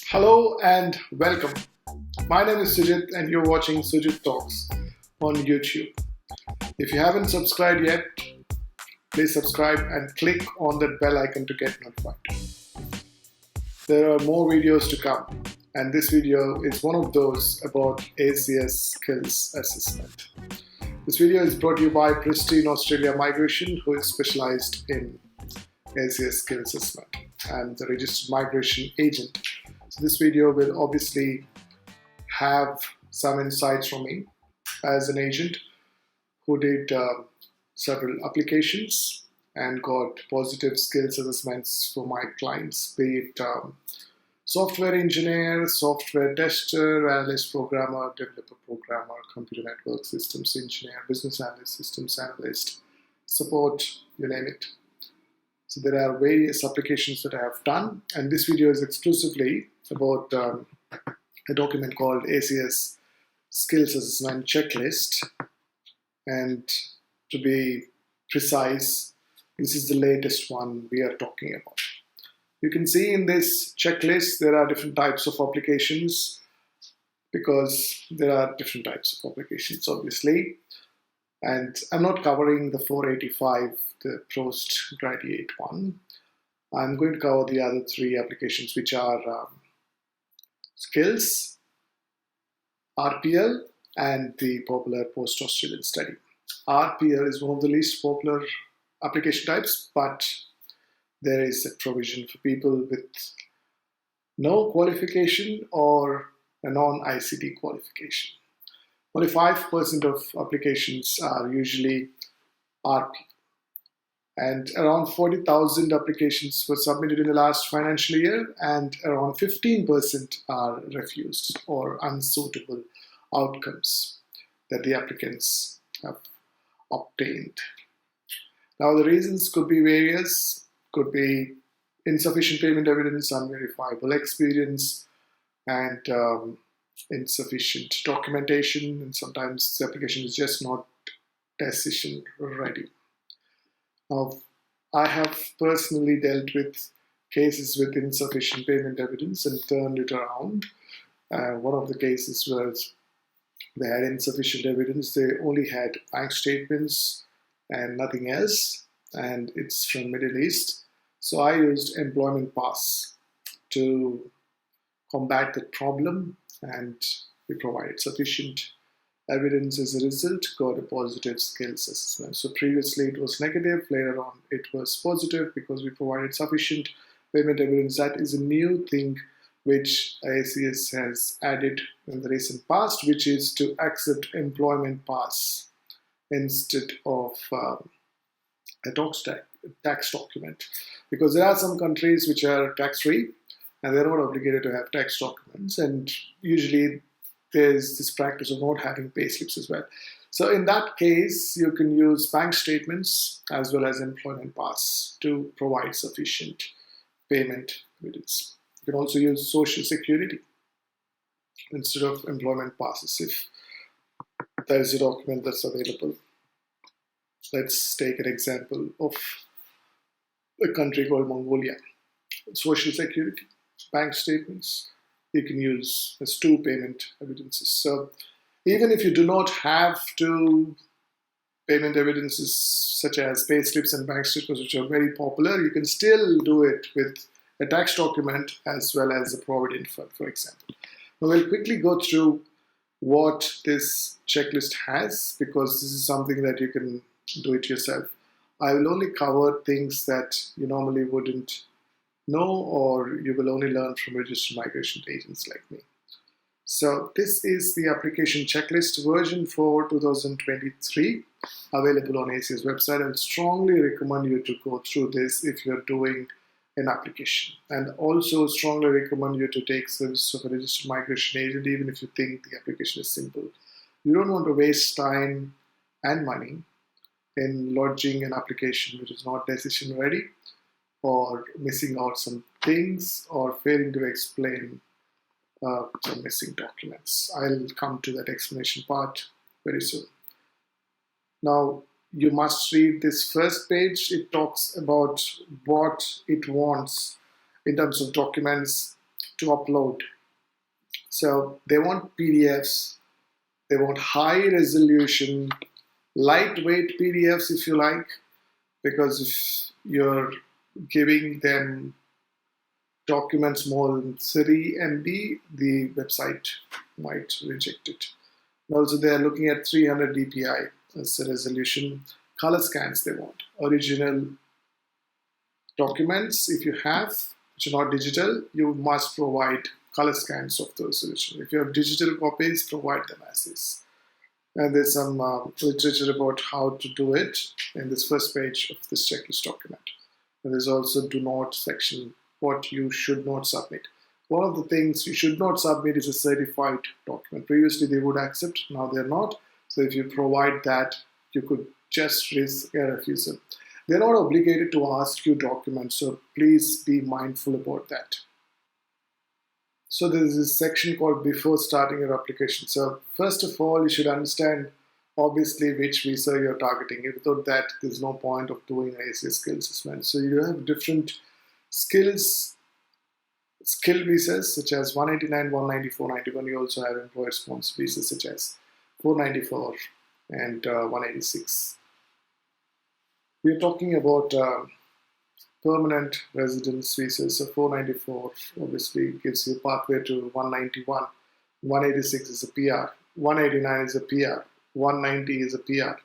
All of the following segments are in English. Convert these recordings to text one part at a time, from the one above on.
Hello and welcome. My name is Sujit and you're watching Sujit Talks on YouTube. If you haven't subscribed yet, please subscribe and click on that bell icon to get notified. There are more videos to come, and this video is one of those about ACS Skills Assessment. This video is brought to you by Pristine Australia Migration, who is specialized in ACS Skills Assessment and the registered migration agent. So this video will obviously have some insights from me as an agent who did several applications and got positive skills assessments for my clients, be it software engineer, software tester, analyst programmer, developer programmer, computer network systems engineer, business analyst, systems analyst, support, you name it. So there are various applications that I have done, and this video is exclusively about a document called ACS Skills Assessment Checklist. And to be precise, this is the latest one we are talking about. You can see in this checklist there are different types of applications because there are different types of applications, obviously. And I'm not covering the 485, the postgraduate one. I'm going to cover the other three applications, which are skills, RPL, and the popular post-Australian study. RPL is one of the least popular application types, but there is a provision for people with no qualification or a non-ICT qualification. Only 5% of applications are usually RP. And around 40,000 applications were submitted in the last financial year, and around 15% are refused or unsuitable outcomes that the applicants have obtained. Now, the reasons could be various, could be insufficient payment evidence, unverifiable experience, and insufficient documentation, and sometimes the application is just not decision ready. Now, I have personally dealt with cases with insufficient payment evidence and turned it around. One of the cases was they had insufficient evidence. They only had bank statements and nothing else, and it's from Middle East. So I used employment pass to combat that problem, and we provided sufficient evidence as a result, got a positive skills assessment. So previously it was negative, later on it was positive because we provided sufficient payment evidence. That is a new thing which ACS has added in the recent past, which is to accept employment pass instead of a tax document. Because there are some countries which are tax-free and they're not obligated to have tax documents, and usually there's this practice of not having pay slips as well. So in that case, you can use bank statements as well as employment pass to provide sufficient payment evidence. You can also use social security instead of employment passes if there is a document that's available. Let's take an example of a country called Mongolia. Social security, bank statements, you can use as two payment evidences. So even if you do not have two payment evidences such as pay slips and bank statements, which are very popular, you can still do it with a tax document as well as a provident fund, for example. Now we'll quickly go through what this checklist has, because this is something that you can do it yourself. I will only cover things that you normally wouldn't know, or you will only learn from registered migration agents like me. So this is the application checklist version for 2023, available on ACS website. I would strongly recommend you to go through this if you're doing an application, and also strongly recommend you to take service of a registered migration agent even if you think the application is simple. You don't want to waste time and money in lodging an application which is not decision ready, or missing out some things, or failing to explain some missing documents. I'll come to that explanation part very soon. Now, you must read this first page. It talks about what it wants in terms of documents to upload. So they want PDFs, they want high resolution, lightweight PDFs if you like, because if you're giving them documents more than 30 MB, the website might reject it. Also, they are looking at 300 dpi as a resolution. Color scans they want. Original documents, if you have, which are not digital, you must provide color scans of those resolution. If you have digital copies, provide them as is. And there's some literature about how to do it in this first page of this checklist document. And there's also do not section, what you should not submit. One of the things you should not submit is a certified document. Previously they would accept, now they're not. So if you provide that, you could just risk a refusal. They're not obligated to ask you documents, so please be mindful about that. So there is this section called before starting your application. So first of all, you should understand obviously which visa you're targeting. Without that, there's no point of doing an ACS skills assessment. So you have different skill visas such as 189, 190, 491. You also have employer sponsored visas such as 494 and 186. We're talking about permanent residence visas. So 494 obviously gives you a pathway to 191. 186 is a PR. 189 is a PR. 190 is a PR.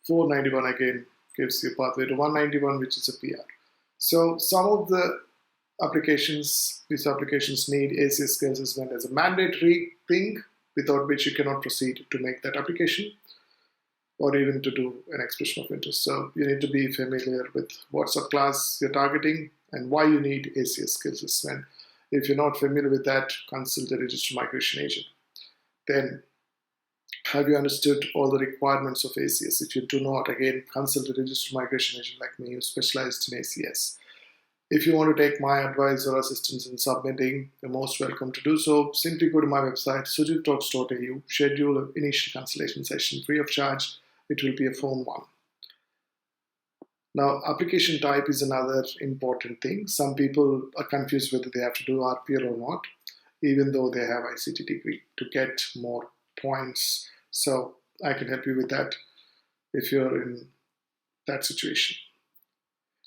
491 again gives you a pathway to 191, which is a PR. So some of the applications, these applications need ACS skills assessment as a mandatory thing, without which you cannot proceed to make that application or even to do an expression of interest. So you need to be familiar with what subclass you're targeting and why you need ACS skills assessment. If you're not familiar with that, consult a registered migration agent. Then, have you understood all the requirements of ACS? If you do not, again, consult a registered migration agent like me who specialized in ACS. If you want to take my advice or assistance in submitting, you're most welcome to do so. Simply go to my website, sujittalks.au, schedule an initial consultation session free of charge. It will be a phone one. Now, application type is another important thing. Some people are confused whether they have to do RPL or not, even though they have ICT degree to get more points. So I can help you with that if you're in that situation.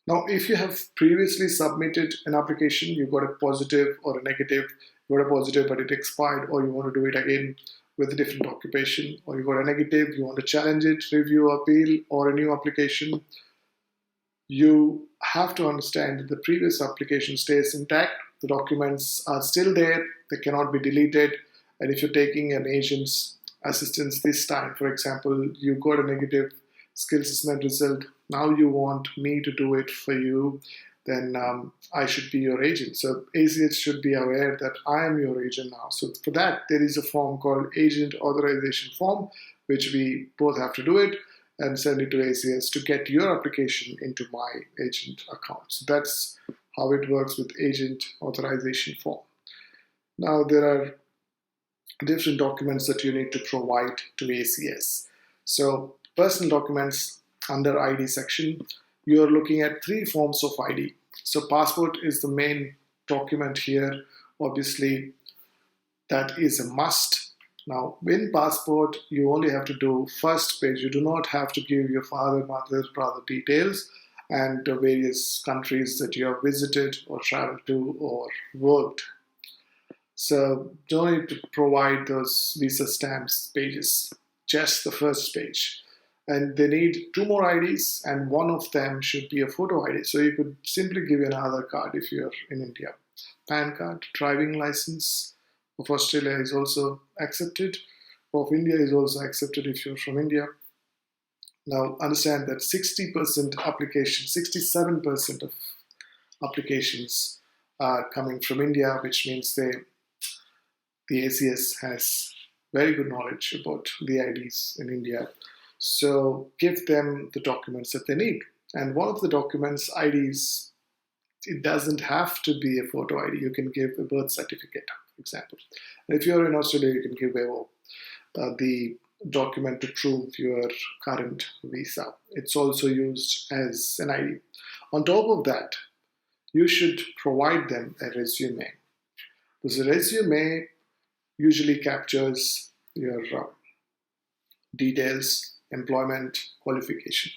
Now, if you have previously submitted an application, you got a positive or a negative, you got a positive but it expired, or you want to do it again with a different occupation, or you got a negative, you want to challenge it, review, appeal, or a new application, you have to understand that the previous application stays intact, the documents are still there, they cannot be deleted, and if you're taking an agent's assistance this time, for example, you got a negative skills assessment result, now you want me to do it for you, then I should be your agent. So ACS should be aware that I am your agent now. So for that, there is a form called agent authorization form, which we both have to do it and send it to ACS to get your application into my agent account. So that's how it works with agent authorization form. Now there are different documents that you need to provide to ACS. So personal documents under ID section, you are looking at 3 forms of ID. So passport is the main document here. Obviously, that is a must. Now, in passport, you only have to do first page. You do not have to give your father, mother, brother details and the various countries that you have visited or traveled to or worked. So don't need to provide those visa stamps pages, just the first page. And they need 2 more IDs, and one of them should be a photo ID. So you could simply give an Aadhaar card if you're in India. PAN card, driving license of Australia is also accepted. Of India is also accepted if you're from India. Now understand that 60% applications, 67% of applications are coming from India, which means the ACS has very good knowledge about the IDs in India. So give them the documents that they need. And one of the documents, IDs, it doesn't have to be a photo ID. You can give a birth certificate, for example. And if you're in Australia, you can give the document to prove your current visa. It's also used as an ID. On top of that, you should provide them a resume. This resume usually captures your details, employment, qualification.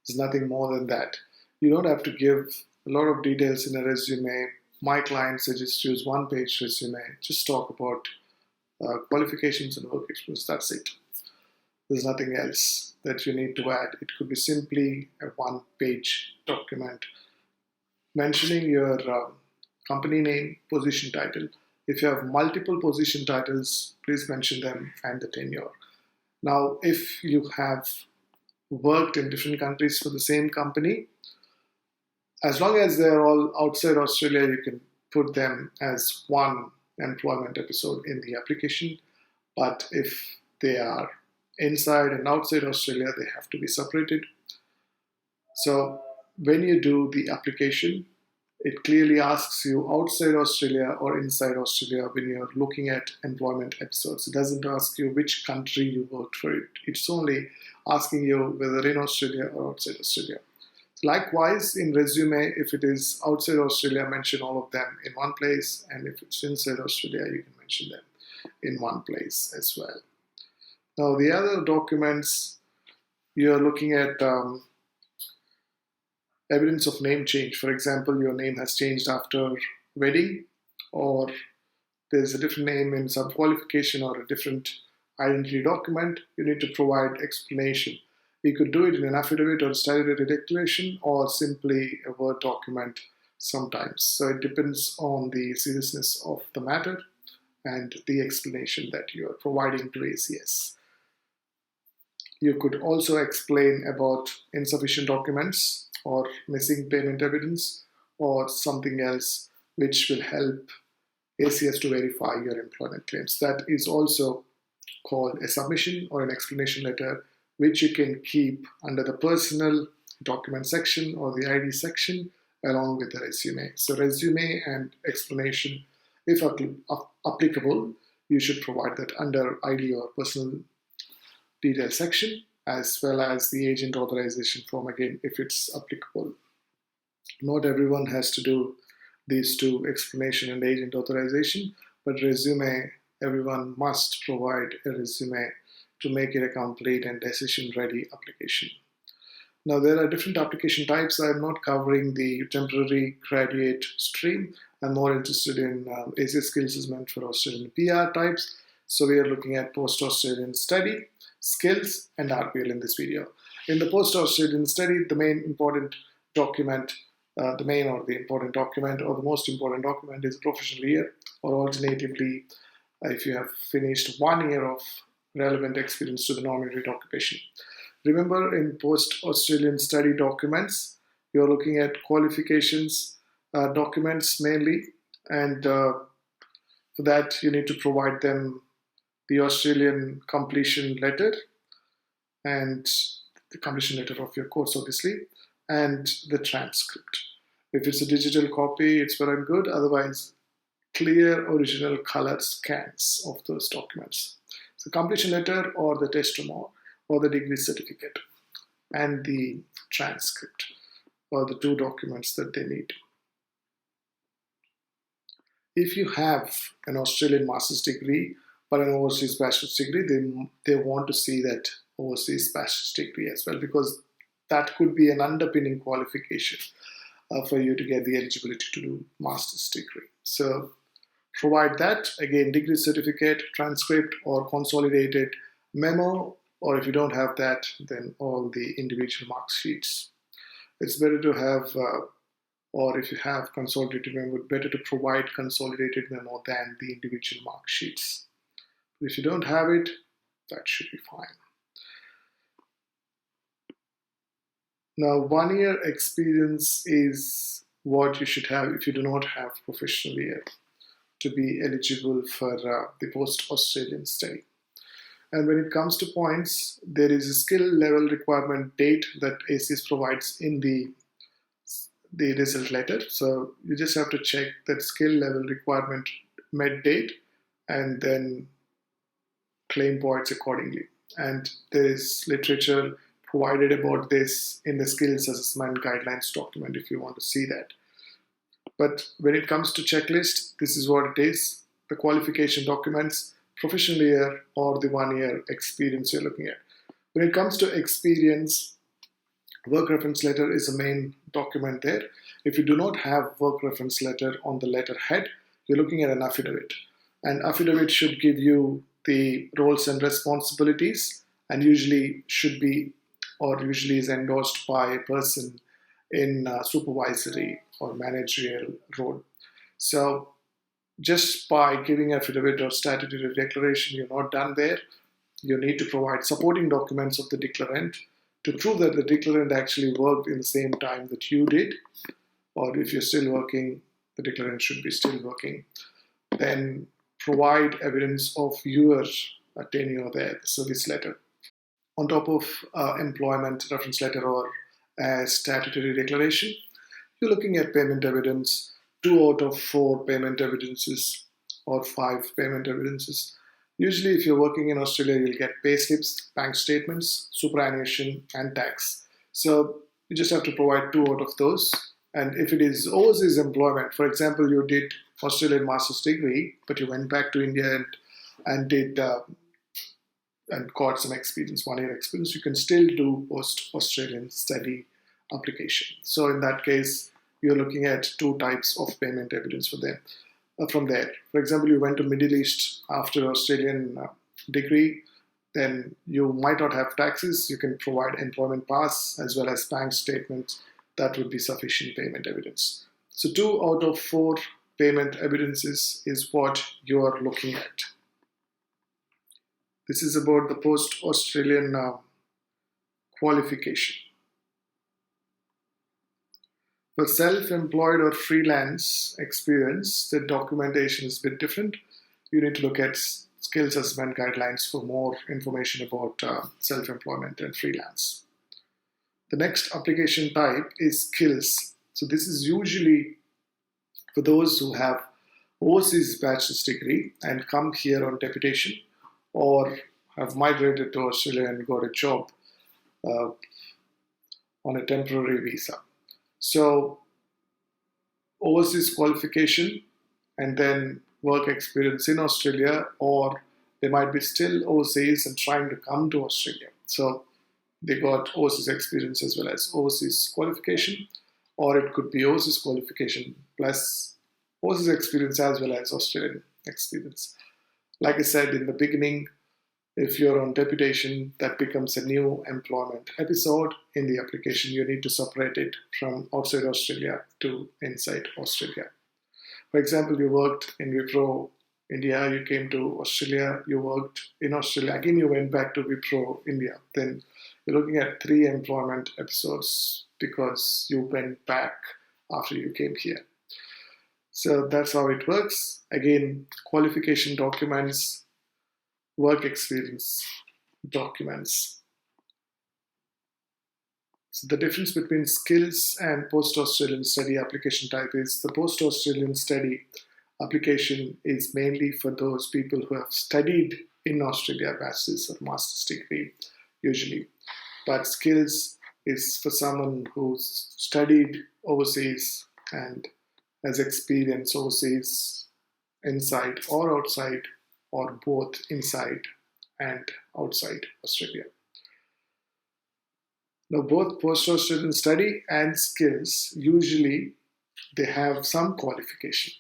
There's nothing more than that. You don't have to give a lot of details in a resume. My client suggests use one-page resume. Just talk about qualifications and work experience. That's it. There's nothing else that you need to add. It could be simply a one-page document mentioning your company name, position title. If you have multiple position titles, please mention them and the tenure. Now, if you have worked in different countries for the same company, as long as they're all outside Australia, you can put them as one employment episode in the application. But if they are inside and outside Australia, they have to be separated. So when you do the application, it clearly asks you outside Australia or inside Australia when you're looking at employment episodes. It doesn't ask you which country you worked for it. It's only asking you whether in Australia or outside Australia. Likewise, in resume, if it is outside Australia, mention all of them in one place, and if it's inside Australia, you can mention them in one place as well. Now, the other documents, you're looking at evidence of name change. For example, your name has changed after wedding, or there's a different name in some qualification or a different identity document. You need to provide explanation. You could do it in an affidavit or a statutory declaration or simply a Word document sometimes. So it depends on the seriousness of the matter and the explanation that you are providing to ACS. You could also explain about insufficient documents or missing payment evidence or something else which will help ACS to verify your employment claims. That is also called a submission or an explanation letter, which you can keep under the personal document section or the ID section along with the resume. So resume and explanation, if applicable, you should provide that under ID or personal detail section, as well as the agent authorization form again, if it's applicable. Not everyone has to do these two, explanation and agent authorization, but resume, everyone must provide a resume to make it a complete and decision-ready application. Now, there are different application types. I'm not covering the temporary graduate stream. I'm more interested in ACS Skills Assessment for Australian PR types. So we are looking at post-Australian study, skills, and RPL in this video. In the post-Australian study, the main important document, the most important document is professional year, or alternatively, if you have finished 1 year of relevant experience to the nominated occupation. Remember, in post-Australian study documents, you're looking at qualifications documents mainly, and for that you need to provide them the Australian completion letter and the completion letter of your course, obviously, and the transcript. If it's a digital copy, it's well and good. Otherwise, clear original color scans of those documents. So completion letter or the testimonial or the degree certificate and the transcript are the two documents that they need. If you have an Australian master's degree but an overseas bachelor's degree, they want to see that overseas bachelor's degree as well, because that could be an underpinning qualification for you to get the eligibility to do master's degree. So provide that, again, degree certificate, transcript, or consolidated memo, or if you don't have that, then all the individual mark sheets. It's better to have, or if you have consolidated memo, better to provide consolidated memo than the individual mark sheets. If you don't have it, that should be fine. Now, 1 year experience is what you should have if you do not have professional year to be eligible for the post-Australian study. And when it comes to points, there is a skill level requirement date that ACS provides in the result letter. So you just have to check that skill level requirement met date and then claim points accordingly. And there is literature provided about this in the skills assessment guidelines document if you want to see that. But when it comes to checklist, this is what it is. The qualification documents, professional year or the 1 year experience you're looking at. When it comes to experience, work reference letter is the main document there. If you do not have work reference letter on the letterhead, you're looking at an affidavit. And affidavit should give you the roles and responsibilities, and usually should be, or usually is endorsed by a person in supervisory or managerial role. So just by giving affidavit or statutory declaration, you're not done there. You need to provide supporting documents of the declarant to prove that the declarant actually worked in the same time that you did, or if you're still working, the declarant should be still working. Then provide evidence of your tenure there, the service letter. On top of employment reference letter or statutory declaration, you're looking at payment evidence, 2 out of 4 payment evidences or 5 payment evidences. Usually if you're working in Australia, you'll get pay slips, bank statements, superannuation and tax. So you just have to provide 2 out of those. And if it is overseas employment, for example, you did Australian master's degree, but you went back to India and did and got some experience, 1 year experience, you can still do post-Australian study application. So in that case, you're looking at 2 types of payment evidence for them. From there, for example, you went to Middle East after Australian degree, then you might not have taxes. You can provide employment pass as well as bank statements. That would be sufficient payment evidence. So 2 out of 4 payment evidences is what you are looking at. This is about the post-Australian qualification. For self-employed or freelance experience, the documentation is a bit different. You need to look at skills assessment guidelines for more information about self-employment and freelance. The next application type is skills. So this is usually for those who have overseas bachelor's degree and come here on deputation, or have migrated to Australia and got a job on a temporary visa. So overseas qualification and then work experience in Australia, or they might be still overseas and trying to come to Australia. So they got overseas experience as well as overseas qualification, or it could be overseas qualification plus overseas experience as well as Australian experience. Like I said in the beginning, if you're on deputation, that becomes a new employment episode in the application. You need to separate it from outside Australia to inside Australia. For example, you worked in Wipro India, you came to Australia, you worked in Australia, again you went back to Wipro India. Then you're looking at 3 employment episodes because you went back after you came here. So that's how it works. Again, qualification documents, work experience documents. So the difference between skills and post-Australian study application type is the post-Australian study application is mainly for those people who have studied in Australia, bachelor's or master's degree usually. But skills is for someone who's studied overseas and has experience overseas inside or outside, or both inside and outside Australia. Now, both post-Australian study and skills, usually they have some qualification.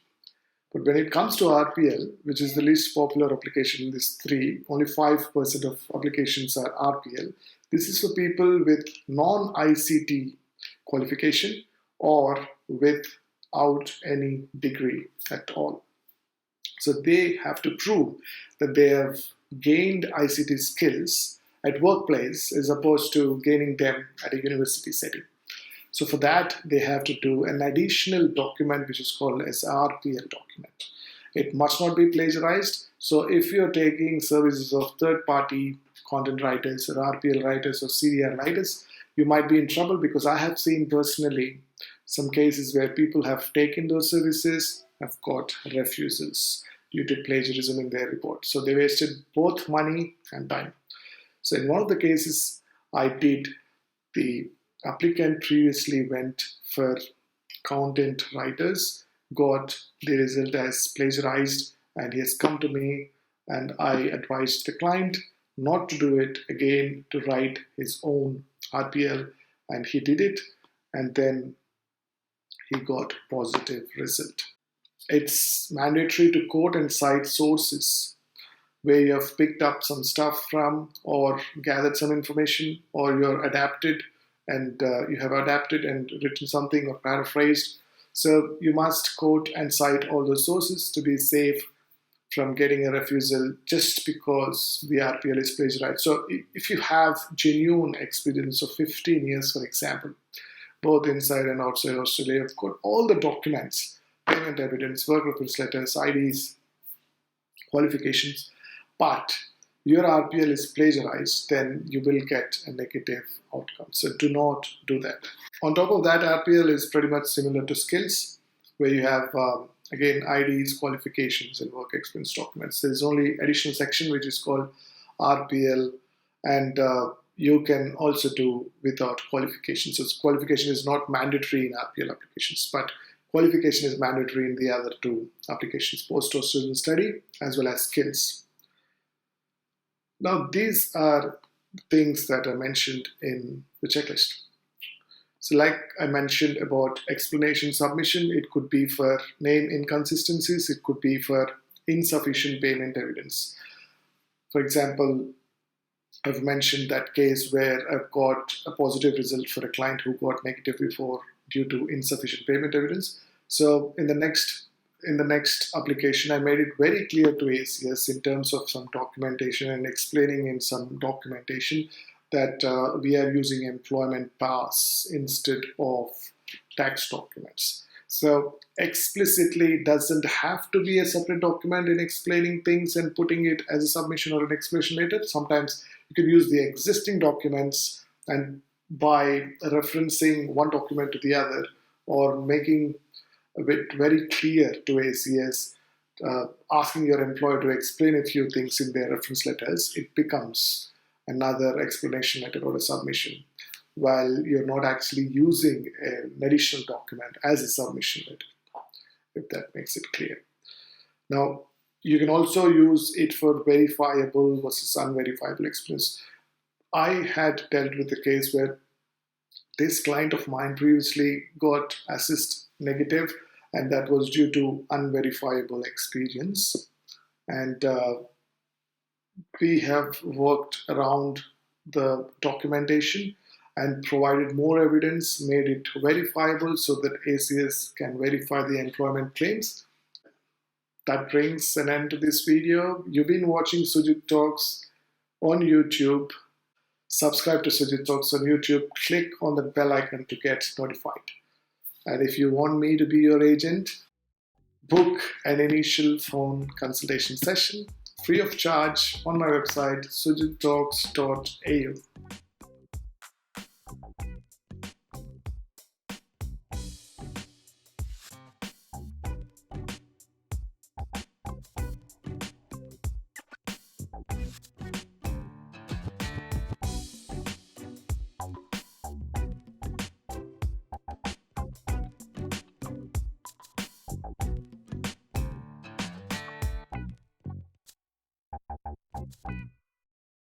But when it comes to RPL, which is the least popular application in these 3, only 5% of applications are RPL. This is for people with non-ICT qualification or without any degree at all. So they have to prove that they have gained ICT skills at workplace as opposed to gaining them at a university setting. So for that, they have to do an additional document which is called as RPL document. It must not be plagiarized. So if you're taking services of third-party content writers or RPL writers or CDR writers, you might be in trouble, because I have seen personally some cases where people have taken those services, have got refusals due to plagiarism in their report. So they wasted both money and time. So in one of the cases I did, the applicant previously went for content writers got the result as plagiarized and he has come to me, and I advised the client not to do it again, to write his own RPL, and he did it, and then he got positive result. It's mandatory to quote and cite sources where you have picked up some stuff from, or gathered some information, or you're adapted and you have adapted and written something or paraphrased. So you must quote and cite all those sources to be safe from getting a refusal just because the RPL is plagiarized. So if you have genuine experience of 15 years, for example, both inside and outside Australia, you've got all the documents, payment evidence, work reference letters, IDs, qualifications, but your RPL is plagiarized, then you will get a negative outcome. So do not do that. On top of that, RPL is pretty much similar to skills, where you have, again, IDs, qualifications, and work experience documents. There's only additional section which is called RPL, and you can also do without qualifications. So qualification is not mandatory in RPL applications, but qualification is mandatory in the other two applications, post-Australian study as well as skills. Now, these are things that are mentioned in the checklist. So like I mentioned about explanation submission, it could be for name inconsistencies, it could be for insufficient payment evidence. For example, I've mentioned that case where I've got a positive result for a client who got negative before due to insufficient payment evidence. So in the next application, I made it very clear to ACS in terms of some documentation and explaining in some documentation that we are using employment pass instead of tax documents. So explicitly, it doesn't have to be a separate document in explaining things and putting it as a submission or an explanation later. Sometimes you can use the existing documents, and by referencing one document to the other or making it very clear to ACS, asking your employer to explain a few things in their reference letters, it becomes another explanation letter or a submission, while you're not actually using an additional document as a submission letter, if that makes it clear. Now, you can also use it for verifiable versus unverifiable experience. I had dealt with a case where this client of mine previously got assist negative, and that was due to unverifiable experience. And we have worked around the documentation and provided more evidence, made it verifiable so that ACS can verify the employment claims. That brings an end to this video. You've been watching Sujit Talks on YouTube. Subscribe to Sujit Talks on YouTube. Click on the bell icon to get notified. And if you want me to be your agent, book an initial phone consultation session free of charge on my website, sujittalks.au.